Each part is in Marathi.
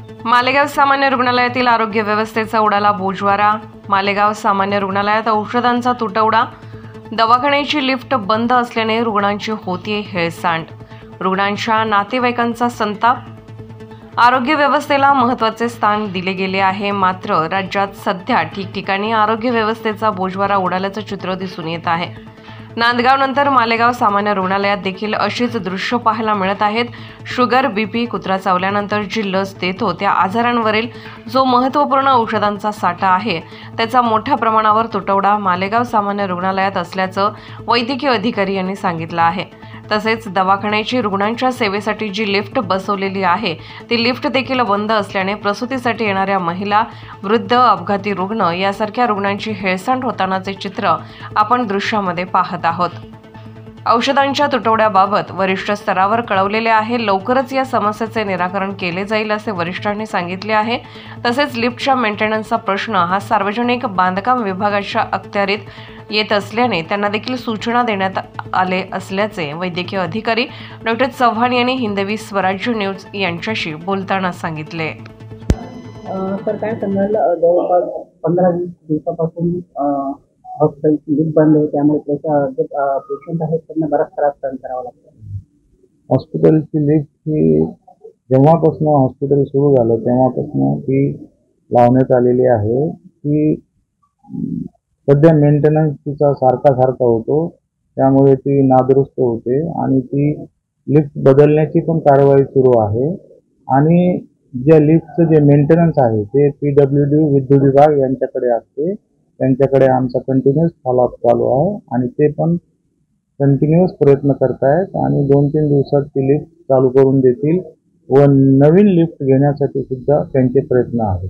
मालेगाव सामान्य रुग्णालयातील आरोग्य व्यवस्थेचा उडाला बोजवारा। मालेगाव सामान्य रुग्णालयात औषधांचा तुटवडा, दवाखान्याची लिफ्ट बंद असल्याने रुग्णांची होतीये हेळसांड। रुग्णांच्या नातेवाईकांचा संताप। आरोग्य व्यवस्थेला महत्त्वाचे स्थान दिले गेले आहे, मात्र राज्यात सध्या ठिकठिकाणी आरोग्य व्यवस्थेचा बोजवारा उडाल्याचं चित्र दिसून येत आहे। नांदगाव नंतर मालेगाव सामान्य रुग्णालयात देखील अशीच दृश्य पाहायला मिळत आहेत। शुगर, बीपी, कुत्रा चावल्यानंतर जी लस देतो त्या आजारांवरील जो महत्त्वपूर्ण औषधांचा साठा आहे त्याचा मोठ्या प्रमाणावर तुटवडा मालेगाव सामान्य रुग्णालयात असल्याचं वैद्यकीय अधिकारी यांनी सांगितलं आहे। तसेच दवाखान्याची रुग्णांच्या सेवेसाठी जी लिफ्ट बसवलेली आहे ती लिफ्ट देखील बंद असल्याने प्रसूतीसाठी येणाऱ्या महिला, वृद्ध, अपघाती रुग्ण यासारख्या रुग्णांची हेळसांड होतानाचे चित्र आपण दृश्यामध्ये पाहत आहोत। औषधांच्या तुटवड्याबाबत वरिष्ठ स्तरावर कळवलेले आहे। लवकरच या समस्येचे निराकरण केले जाईल असे वरिष्ठांनी सांगितले आहे। तसेच लिफ्टच्या मेंटेनन्सचा प्रश्न हा सार्वजनिक बांधकाम विभागाच्या अखत्यारीत येत असल्याने त्यांना देखील सूचना देण्यात आले असल्याचे वैद्यकीय अधिकारी डॉक्टर चव्हाण यांनी हिंदवी स्वराज्य न्यूज यांच्याशी बोलताना सांगितले। सर, काय सांगाल, जवळपास 15-20 दिवसापासून हॉस्पिटलची लिफ्ट बंद आहे, त्यामुळे पेशंट आहेत त्यांना बराच त्रास सहन करावा लागतो। हॉस्पिटलची लिफ्ट ही जेव्हापासून हॉस्पिटल सुरू झालं तेव्हापासून ती लावण्यात आलेली आहे। ती सध्या मेंटेनन्स तिचा सारखा होतो, त्यामुळे ती नादुरुस्त होते आणि ती लिफ्ट बदलण्याची पण कारवाई सुरू आहे। आणि ज्या लिफ्टचं जे मेंटेनन्स आहे ते PWD विद्युत विभाग यांच्याकडे असते, त्यांच्याकडे आमचा कंटिन्यूअस फॉलोअप चालू आहे आणि ते पण कंटिन्यूअस प्रयत्न करतायत आणि 2-3 दिवसात ती लिफ्ट चालू करून देतील व नवीन लिफ्ट घेण्यासाठी सुद्धा त्यांचे प्रयत्न आहेत।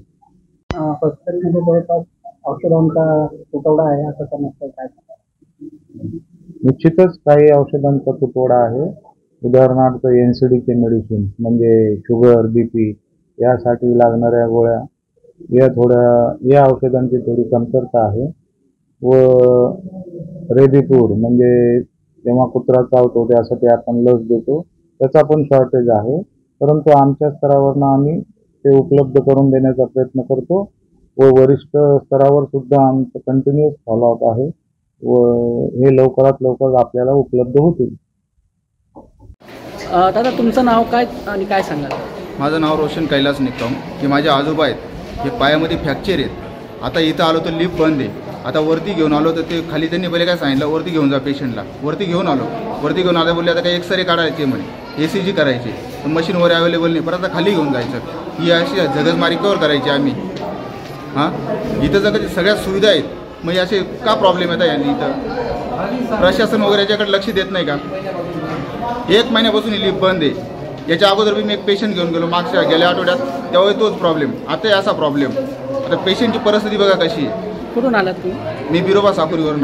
हॉस्पिटलमध्ये जवळपास औषधांचा तुटवडा आहे असं समजतं, काय? निश्चितच काही औषधांचा तुटवडा आहे। उदाहरणार्थ NCDचे मेडिसिन म्हणजे शुगर, बीपी यासाठी लागणाऱ्या गोळ्या या औषधांची थोडी कमतरता आहे व रेबीपूर म्हणजे जेव्हा कुत्रा चावतो त्यासाठी आपण लस देतो त्याचा पण शॉर्टेज आहे, परंतु आमच्या स्तरावरनं आम्ही ते उपलब्ध करून देण्याचा प्रयत्न करतो व वरिष्ठ स्तरावर सुद्धा आमचं कंटिन्यूअस फॉलोअप आहे व हे लवकरात लवकर आपल्याला उपलब्ध होतील। दादा, तुमचं नाव काय आणि काय सांगाल? माझं नाव रोशन कैलास निकम। हे माझे आजोबा आहेत, हे पायामध्ये फ्रॅक्चर आहेत। आता इथं आलो तर लिफ्ट बंद आहे। आता वरती घेऊन आलो तर ते खाली त्यांनी पहिले काय सांगितलं, वरती घेऊन जा पेशंटला। वरती घेऊन आलो बोलले आता काही एक्सरे काढायचे म्हणे, ECG करायची, तर मशीनवर अवेलेबल नाही, परत आता खाली घेऊन जायचं। ही अशी जगजमारी कवर करायची आम्ही। इथं जर सगळ्या सुविधा आहेत, मग असे का प्रॉब्लेम येतात यांनी? इथं प्रशासन वगैरे याच्याकडे लक्ष देत नाही का? 1 महिन्यापासून ही लिफ्ट बंद आहे। याच्या अगोदर मी एक पेशंट घेऊन गेलो गेल्या आठवड्यात, तेव्हा तोच प्रॉब्लेम, आता असा प्रॉब्लेम। आता पेशंटची परिस्थिती बघा कशी आहे। कुठून आलात तुम्ही? मी बिरोबा साकुरीवरून।